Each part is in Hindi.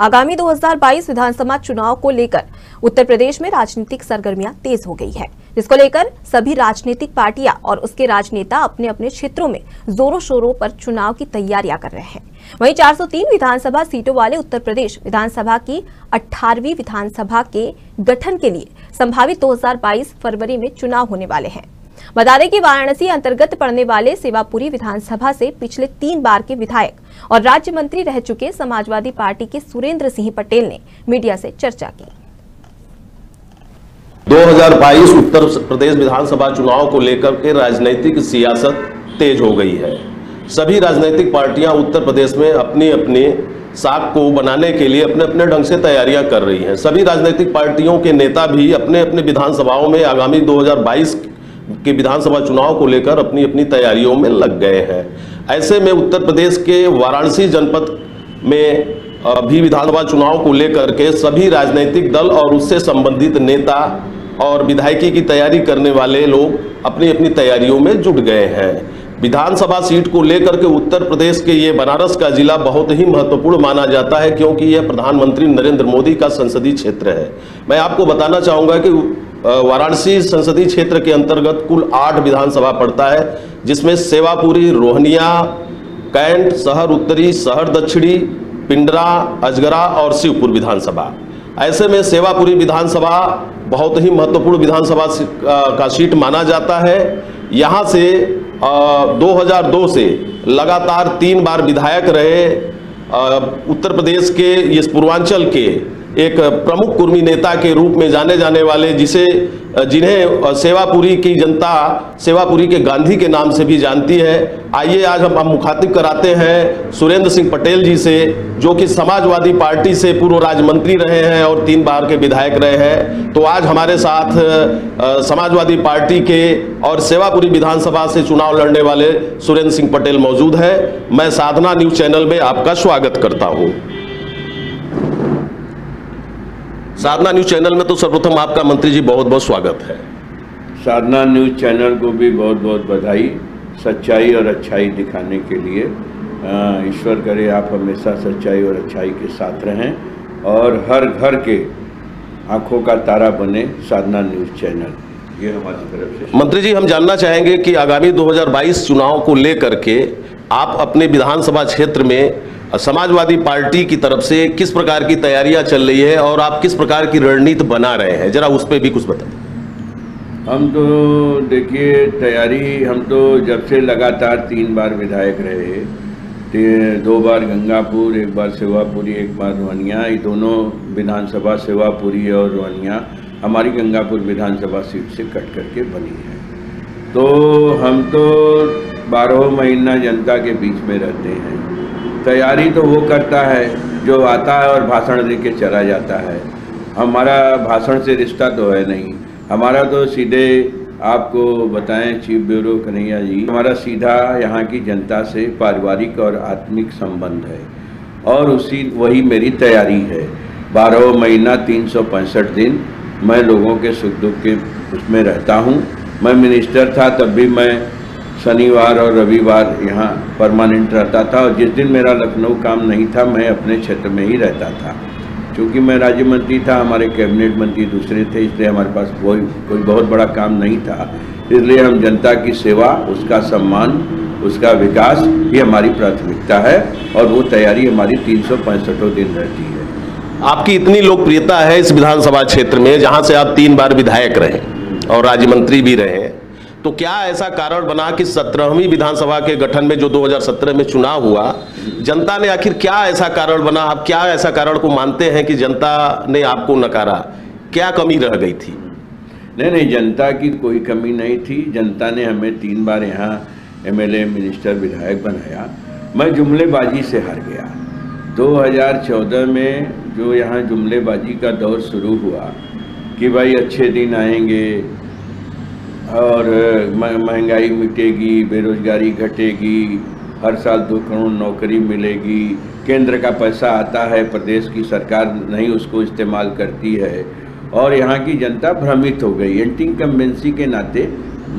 आगामी 2022 विधानसभा चुनाव को लेकर उत्तर प्रदेश में राजनीतिक सरगर्मियां तेज हो गई है, जिसको लेकर सभी राजनीतिक पार्टियां और उसके राजनेता अपने अपने क्षेत्रों में जोरों शोरों पर चुनाव की तैयारियां कर रहे हैं। वहीं 403 विधानसभा सीटों वाले उत्तर प्रदेश विधानसभा की 18वीं विधानसभा के गठन के लिए संभावित 2022 फरवरी में चुनाव होने वाले हैं। बता दें कि वाराणसी अंतर्गत पड़ने वाले सेवापुरी विधानसभा से पिछले 3 बार के विधायक और राज्य मंत्री रह चुके समाजवादी पार्टी के सुरेंद्र सिंह पटेल ने मीडिया से चर्चा की। 2022 उत्तर प्रदेश विधानसभा चुनाव को लेकर के राजनीतिक सियासत तेज हो गई है। सभी राजनीतिक पार्टियां उत्तर प्रदेश में अपनी अपनी साख को बनाने के लिए अपने अपने ढंग से तैयारियां कर रही हैं। सभी राजनीतिक पार्टियों के नेता भी अपने अपने विधानसभाओं में आगामी 2022 के विधानसभा चुनाव को लेकर अपनी अपनी तैयारियों में लग गए हैं। ऐसे में उत्तर प्रदेश के वाराणसी जनपद में भी विधानसभा चुनाव को लेकर के सभी राजनीतिक दल और उससे संबंधित नेता और विधायकी की तैयारी करने वाले लोग अपनी अपनी तैयारियों में जुट गए हैं। विधानसभा सीट को लेकर के उत्तर प्रदेश के ये बनारस का जिला बहुत ही महत्वपूर्ण माना जाता है, क्योंकि यह प्रधानमंत्री नरेंद्र मोदी का संसदीय क्षेत्र है। मैं आपको बताना चाहूँगा कि वाराणसी संसदीय क्षेत्र के अंतर्गत कुल 8 विधानसभा पड़ता है, जिसमें सेवापुरी, रोहनिया, कैंट, शहर उत्तरी, शहर दक्षिणी, पिंडरा, अजगरा और शिवपुर विधानसभा। ऐसे में सेवापुरी विधानसभा बहुत ही महत्वपूर्ण विधानसभा का सीट माना जाता है। यहाँ से 2002 से लगातार 3 बार विधायक रहे उत्तर प्रदेश के इस पूर्वांचल के एक प्रमुख कुर्मी नेता के रूप में जाने जाने वाले जिन्हें सेवापुरी की जनता सेवापुरी के गांधी के नाम से भी जानती है। आइए आज हम मुखातिब कराते हैं सुरेंद्र सिंह पटेल जी से, जो कि समाजवादी पार्टी से पूर्व राज्य मंत्री रहे हैं और 3 बार के विधायक रहे हैं। तो आज हमारे साथ समाजवादी पार्टी के और सेवापुरी विधानसभा से चुनाव लड़ने वाले सुरेंद्र सिंह पटेल मौजूद है। मैं साधना न्यूज चैनल में आपका स्वागत करता हूँ। साधना न्यूज चैनल में तो सर्वप्रथम आपका मंत्री जी बहुत बहुत स्वागत है। साधना न्यूज चैनल को भी बहुत बहुत बधाई, सच्चाई और अच्छाई दिखाने के लिए। ईश्वर करे आप हमेशा सच्चाई और अच्छाई के साथ रहें और हर घर के आंखों का तारा बने साधना न्यूज चैनल। ये हमारी तरफ से। मंत्री जी, हम जानना चाहेंगे कि आगामी 2022 चुनाव को लेकर के आप अपने विधानसभा क्षेत्र में समाजवादी पार्टी की तरफ से किस प्रकार की तैयारियां चल रही है और आप किस प्रकार की रणनीति बना रहे हैं, जरा उस पर भी कुछ बताएं। हम तो देखिए तैयारी, हम तो जब से लगातार 3 बार विधायक रहे, 2 बार गंगापुर, 1 बार सेवापुरी, 1 बार रोहनिया, ये दोनों विधानसभा सेवापुरी और रोहनिया हमारी गंगापुर विधानसभा सीट से कट करके बनी है। तो हम तो 12 महीना जनता के बीच में रहते हैं। तैयारी तो वो करता है जो आता है और भाषण दे के चला जाता है। हमारा भाषण से रिश्ता तो है नहीं, हमारा तो सीधे आपको बताएं चीफ ब्यूरो कन्हैया जी, हमारा सीधा यहाँ की जनता से पारिवारिक और आत्मिक संबंध है और वही मेरी तैयारी है। 12 महीना 365 दिन मैं लोगों के सुख दुख के उसमें रहता हूँ। मैं मिनिस्टर था तब भी मैं शनिवार और रविवार यहाँ परमानेंट रहता था और जिस दिन मेरा लखनऊ काम नहीं था मैं अपने क्षेत्र में ही रहता था। क्योंकि मैं राज्य मंत्री था, हमारे कैबिनेट मंत्री दूसरे थे, इसलिए हमारे पास कोई बहुत बड़ा काम नहीं था। इसलिए हम जनता की सेवा, उसका सम्मान, उसका विकास ये हमारी प्राथमिकता है और वो तैयारी हमारी 365 दिन रहती है। आपकी इतनी लोकप्रियता है इस विधानसभा क्षेत्र में, जहाँ से आप 3 बार विधायक रहे और राज्य मंत्री भी रहे, तो क्या ऐसा कारण बना कि 17वीं विधानसभा के गठन में जो 2017 में चुनाव हुआ, जनता ने आखिर क्या ऐसा कारण बना, आप क्या ऐसा कारण को मानते हैं कि जनता ने आपको नकारा? क्या कमी रह गई थी? नहीं, जनता की कोई कमी नहीं थी। जनता ने हमें 3 बार यहाँ MLA, मिनिस्टर, विधायक बनाया। मैं जुमलेबाजी से हार गया। 2014 में जो यहाँ जुमलेबाजी का दौर शुरू हुआ कि भाई अच्छे दिन आएंगे और महंगाई मिटेगी, बेरोजगारी घटेगी, हर साल 2 करोड़ नौकरी मिलेगी, केंद्र का पैसा आता है, प्रदेश की सरकार नहीं उसको इस्तेमाल करती है और यहाँ की जनता भ्रमित हो गई। एंटी इनकम्बेंसी के नाते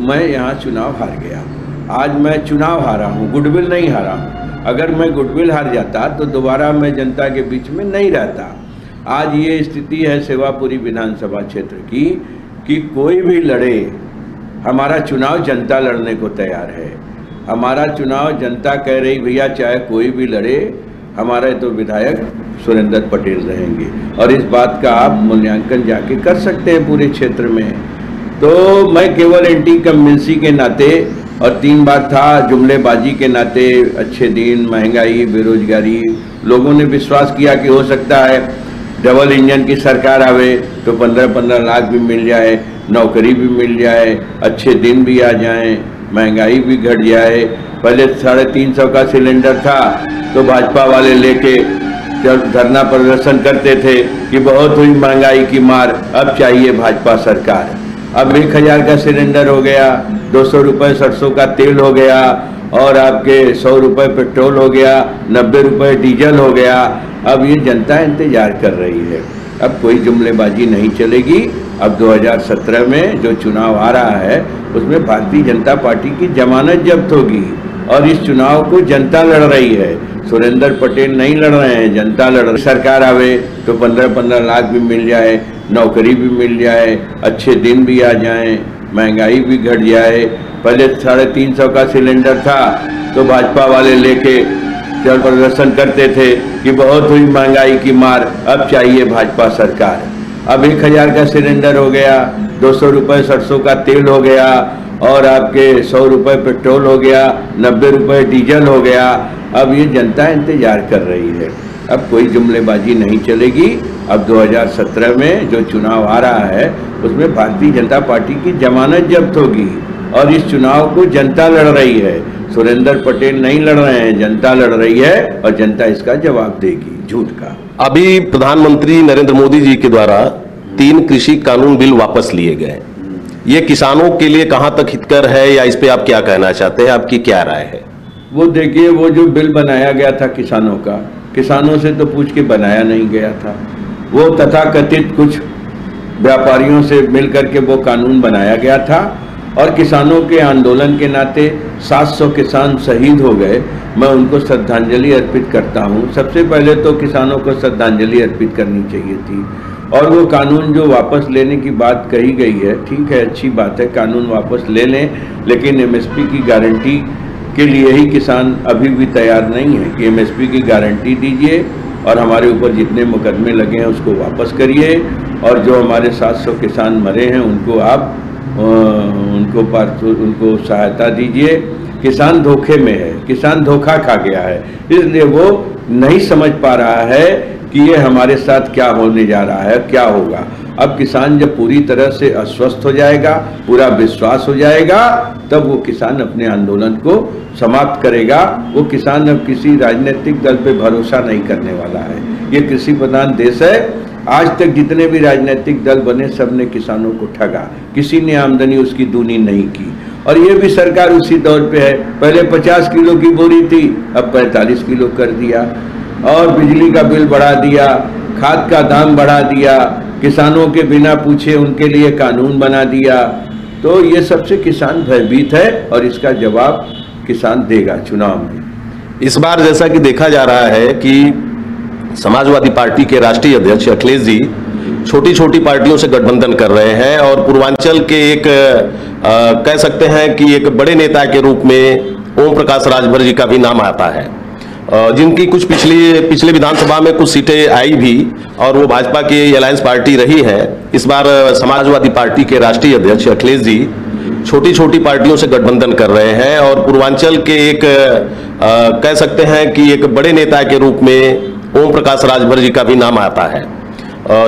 मैं यहाँ चुनाव हार गया। आज मैं चुनाव हारा हूँ, गुडविल नहीं हारा हूँ। अगर मैं गुडविल हार जाता तो दोबारा मैं जनता के बीच में नहीं रहता। आज ये स्थिति है सेवापुरी विधानसभा क्षेत्र की कि कोई भी लड़े, हमारा चुनाव जनता लड़ने को तैयार है। हमारा चुनाव जनता कह रही भैया चाहे कोई भी लड़े, हमारे तो विधायक सुरेंद्र पटेल रहेंगे, और इस बात का आप मूल्यांकन जाके कर सकते हैं पूरे क्षेत्र में। तो मैं केवल एंटी कम्युनिटी के नाते और 3 बार था जुमलेबाजी के नाते, अच्छे दिन, महंगाई, बेरोजगारी, लोगों ने विश्वास किया कि हो सकता है डबल इंजन की सरकार आवे तो 15-15 लाख भी मिल जाए, नौकरी भी मिल जाए, अच्छे दिन भी आ जाएं, महंगाई भी घट जाए। पहले 350 का सिलेंडर था तो भाजपा वाले लेके धरना प्रदर्शन करते थे कि बहुत हुई महंगाई की मार, अब चाहिए भाजपा सरकार। अब 1000 का सिलेंडर हो गया, 200 रुपये सरसों का तेल हो गया, और आपके 100 रुपये पेट्रोल हो गया, 90 रुपये डीजल हो गया। अब ये जनता इंतजार कर रही है, अब कोई जुमलेबाजी नहीं चलेगी। अब 2017 में जो चुनाव आ रहा है उसमें भारतीय जनता पार्टी की जमानत जब्त होगी, और इस चुनाव को जनता लड़ रही है, सुरेंद्र पटेल नहीं लड़ रहे हैं, जनता लड़ रही। सरकार आवे तो 15-15 लाख भी मिल जाए, नौकरी भी मिल जाए, अच्छे दिन भी आ जाएं, महंगाई भी घट जाए। पहले 350 का सिलेंडर था तो भाजपा वाले लेके प्रदर्शन करते थे कि बहुत हुई महंगाई की मार, अब चाहिए भाजपा सरकार। अब 1000 का सिलेंडर हो गया, 200 रुपये सरसों का तेल हो गया, और आपके 100 रुपये पेट्रोल हो गया, 90 रुपये डीजल हो गया। अब ये जनता इंतजार कर रही है, अब कोई जुमलेबाजी नहीं चलेगी। अब 2017 में जो चुनाव आ रहा है उसमें भारतीय जनता पार्टी की जमानत जब्त होगी, और इस चुनाव को जनता लड़ रही है, सुरेंद्र पटेल नहीं लड़ रहे हैं, जनता लड़ रही है, और जनता इसका जवाब देगी झूठ का। अभी प्रधानमंत्री नरेंद्र मोदी जी के द्वारा 3 कृषि कानून बिल वापस लिए गए, ये किसानों के लिए कहां तक हितकर है, या इस पे आप क्या कहना चाहते हैं, आपकी क्या राय है? वो देखिए, वो जो बिल बनाया गया था किसानों का, किसानों से तो पूछ के बनाया नहीं गया था। वो तथाकथित कुछ व्यापारियों से मिलकर के वो कानून बनाया गया था, और किसानों के आंदोलन के नाते 700 किसान शहीद हो गए। मैं उनको श्रद्धांजलि अर्पित करता हूं। सबसे पहले तो किसानों को श्रद्धांजलि अर्पित करनी चाहिए थी। और वो कानून जो वापस लेने की बात कही गई है, ठीक है, अच्छी बात है, कानून वापस ले लें, लेकिन एमएसपी की गारंटी के लिए ही किसान अभी भी तैयार नहीं है कि एमएसपी की गारंटी दीजिए, और हमारे ऊपर जितने मुकदमे लगे हैं उसको वापस करिए, और जो हमारे 700 किसान मरे हैं उनको आप उनको सहायता दीजिए। किसान धोखे में है, किसान धोखा खा गया है, इसलिए वो नहीं समझ पा रहा है कि ये हमारे साथ क्या होने जा रहा है, क्या होगा। अब किसान जब पूरी तरह से अस्वस्थ हो जाएगा, पूरा विश्वास हो जाएगा, तब वो किसान अपने आंदोलन को समाप्त करेगा। वो किसान अब किसी राजनीतिक दल पे भरोसा नहीं करने वाला है। ये कृषि प्रधान देश है। आज तक जितने भी राजनीतिक दल बने, सब ने किसानों को ठगा, किसी ने आमदनी उसकी दूनी नहीं की। और ये भी सरकार उसी दौर पे है, पहले 50 किलो की बोरी थी, अब 45 किलो कर दिया, और बिजली का बिल बढ़ा दिया, खाद का दाम बढ़ा दिया, किसानों के बिना पूछे उनके लिए कानून बना दिया। तो ये सबसे किसान भयभीत है, और इसका जवाब किसान देगा चुनाव में। इस बार जैसा कि देखा जा रहा है कि समाजवादी पार्टी के राष्ट्रीय अध्यक्ष अखिलेश जी छोटी छोटी पार्टियों से गठबंधन कर रहे हैं, और पूर्वांचल के एक कह सकते हैं कि एक बड़े नेता के रूप में ओम प्रकाश राजभर जी का भी नाम आता है, जिनकी कुछ पिछले विधानसभा में कुछ सीटें आई भी, और वो भाजपा की अलायंस पार्टी रही है। इस बार समाजवादी पार्टी के राष्ट्रीय अध्यक्ष अखिलेश जी छोटी छोटी पार्टियों से गठबंधन कर रहे हैं, और पूर्वांचल के एक कह सकते हैं कि एक बड़े नेता के रूप में ओम प्रकाश राजभर जी का भी नाम आता है,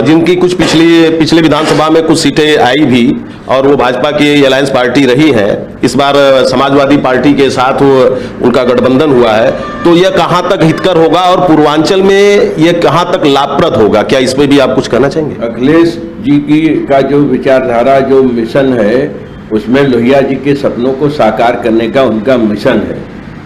जिनकी कुछ पिछले विधानसभा में कुछ सीटें आई भी, और वो भाजपा की अलायंस पार्टी रही है। इस बार समाजवादी पार्टी के साथ उनका गठबंधन हुआ है, तो यह कहां तक हितकर होगा, और पूर्वांचल में यह कहां तक लाभप्रद होगा, क्या इस पे भी आप कुछ कहना चाहेंगे? अखिलेश जी की का जो विचारधारा, जो मिशन है, उसमें लोहिया जी के सपनों को साकार करने का उनका मिशन है।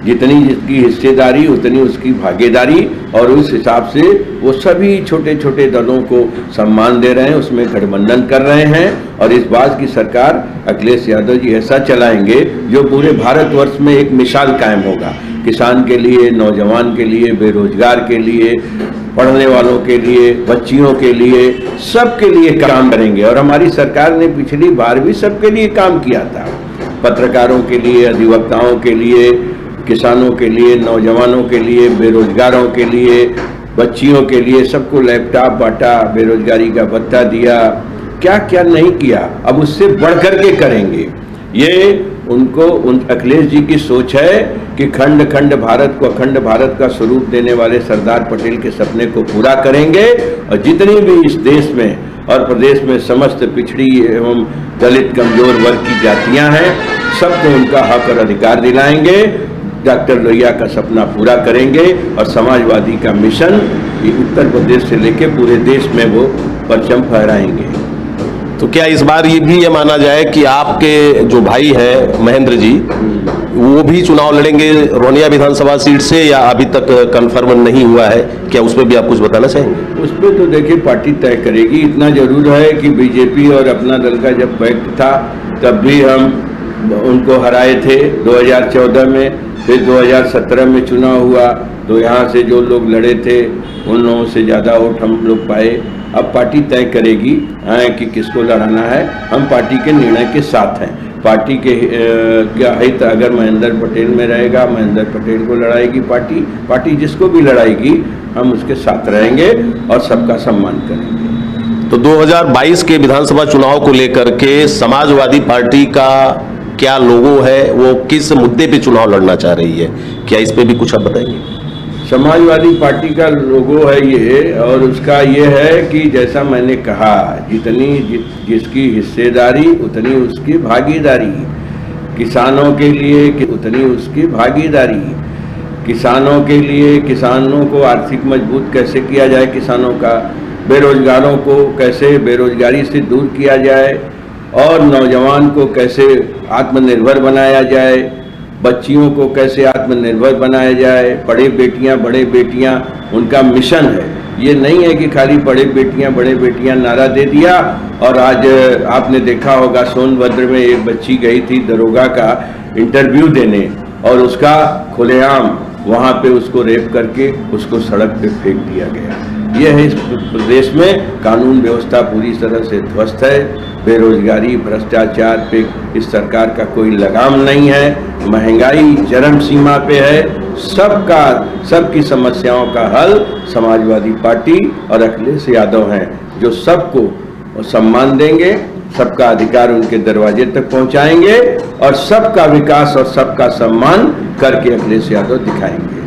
जितनी जिसकी हिस्सेदारी उतनी उसकी भागीदारी, और उस हिसाब से वो सभी छोटे छोटे दलों को सम्मान दे रहे हैं, उसमें गठबंधन कर रहे हैं। और इस बात की सरकार अखिलेश यादव जी ऐसा चलाएंगे जो पूरे भारतवर्ष में एक मिसाल कायम होगा। किसान के लिए, नौजवान के लिए, बेरोजगार के लिए, पढ़ने वालों के लिए, बच्चियों के लिए, सबके लिए काम करेंगे। और हमारी सरकार ने पिछली बार भी सबके लिए काम किया था, पत्रकारों के लिए, अधिवक्ताओं के लिए, किसानों के लिए, नौजवानों के लिए, बेरोजगारों के लिए, बच्चियों के लिए, सबको लैपटॉप बांटा, बेरोजगारी का भत्ता दिया, क्या क्या नहीं किया। अब उससे बढ़कर के करेंगे। ये उनको अखिलेश जी की सोच है कि खंड खंड भारत को अखंड भारत का स्वरूप देने वाले सरदार पटेल के सपने को पूरा करेंगे और जितनी भी इस देश में और प्रदेश में समस्त पिछड़ी एवं दलित कमजोर वर्ग की जातियां हैं, सबको उनका हक और अधिकार दिलाएंगे। डॉक्टर लोहिया का सपना पूरा करेंगे और समाजवादी का मिशन उत्तर प्रदेश से लेकर पूरे देश में वो परचम फहराएंगे। तो क्या इस बार ये भी माना जाए कि आपके जो भाई हैं महेंद्र जी, वो भी चुनाव लड़ेंगे रोनिया विधानसभा सीट से, या अभी तक कंफर्म नहीं हुआ है? क्या उस पर भी आप कुछ बताना चाहेंगे? उस पर तो देखिए पार्टी तय करेगी। इतना जरूर है कि बीजेपी और अपना दल का जब पैक्ट था तब भी हम उनको हराए थे 2014 में, फिर 2017 में चुनाव हुआ तो यहाँ से जो लोग लड़े थे उन लोगों से ज़्यादा वोट हम लोग पाए। अब पार्टी तय करेगी कि किसको लड़ाना है। हम पार्टी के निर्णय के साथ हैं। पार्टी के क्या हित अगर महेंद्र पटेल में रहेगा, महेंद्र पटेल को लड़ाएगी पार्टी। पार्टी जिसको भी लड़ाएगी हम उसके साथ रहेंगे और सबका सम्मान करेंगे। तो 2022 के विधानसभा चुनाव को लेकर के समाजवादी पार्टी का क्या लोगो है, वो किस मुद्दे पे चुनाव लड़ना चाह रही है, क्या इस पे भी कुछ आप बताएंगे? समाजवादी पार्टी का लोगो है ये, और उसका ये है कि जैसा मैंने कहा, जिसकी हिस्सेदारी उतनी उसकी भागीदारी, किसानों के लिए उतनी उसकी भागीदारी, किसानों के लिए किसानों को आर्थिक मजबूत कैसे किया जाए, किसानों का, बेरोजगारों को कैसे बेरोजगारी से दूर किया जाए और नौजवान को कैसे आत्मनिर्भर बनाया जाए, बच्चियों को कैसे आत्मनिर्भर बनाया जाए, बड़े बेटियां उनका मिशन है। ये नहीं है कि खाली बड़े बेटियां नारा दे दिया। और आज आपने देखा होगा सोनभद्र में एक बच्ची गई थी दरोगा का इंटरव्यू देने और उसका खुलेआम वहाँ पे उसको रेप करके उसको सड़क पे फेंक दिया गया। यह है इस प्रदेश में कानून व्यवस्था पूरी तरह से ध्वस्त है। बेरोजगारी, भ्रष्टाचार पे इस सरकार का कोई लगाम नहीं है। महंगाई चरम सीमा पे है। सबकी समस्याओं का हल समाजवादी पार्टी और अखिलेश यादव हैं, जो सबको सम्मान देंगे, सबका अधिकार उनके दरवाजे तक पहुंचाएंगे और सबका विकास और सबका सम्मान करके अखिलेश यादव दिखाएंगे।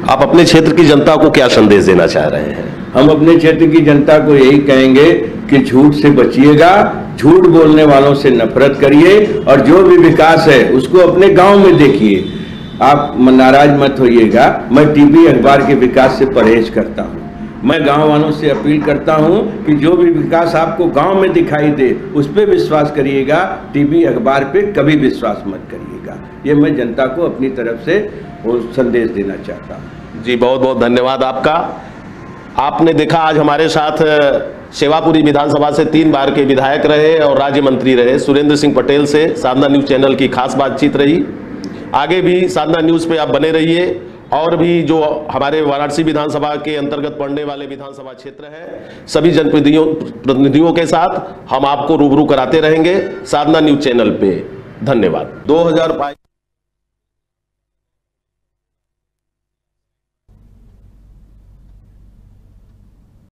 आप अपने क्षेत्र की जनता को क्या संदेश देना चाह रहे हैं? हम अपने क्षेत्र की जनता को यही कहेंगे कि झूठ से बचिएगा, झूठ बोलने वालों से नफरत करिए और जो भी विकास है उसको अपने गांव में देखिए। आप नाराज मत होइएगा, मैं टीवी अखबार के विकास से परहेज करता हूं। मैं गांव वालों से अपील करता हूं कि जो भी विकास आपको गांव में दिखाई दे उस पर विश्वास करिएगा, टीवी अखबार पे कभी विश्वास मत करिएगा। ये मैं जनता को अपनी तरफ से वो संदेश देना चाहता हूं। जी बहुत बहुत धन्यवाद आपका। आपने देखा आज हमारे साथ सेवापुरी विधानसभा से 3 बार के विधायक रहे और राज्य मंत्री रहे सुरेंद्र सिंह पटेल से साधना न्यूज चैनल की खास बातचीत रही। आगे भी साधना न्यूज पे आप बने रहिए और भी जो हमारे वाराणसी विधानसभा के अंतर्गत पड़ने वाले विधानसभा क्षेत्र है सभी जनप्रतिनिधियों के साथ हम आपको रूबरू कराते रहेंगे साधना न्यूज चैनल पे। धन्यवाद। 2022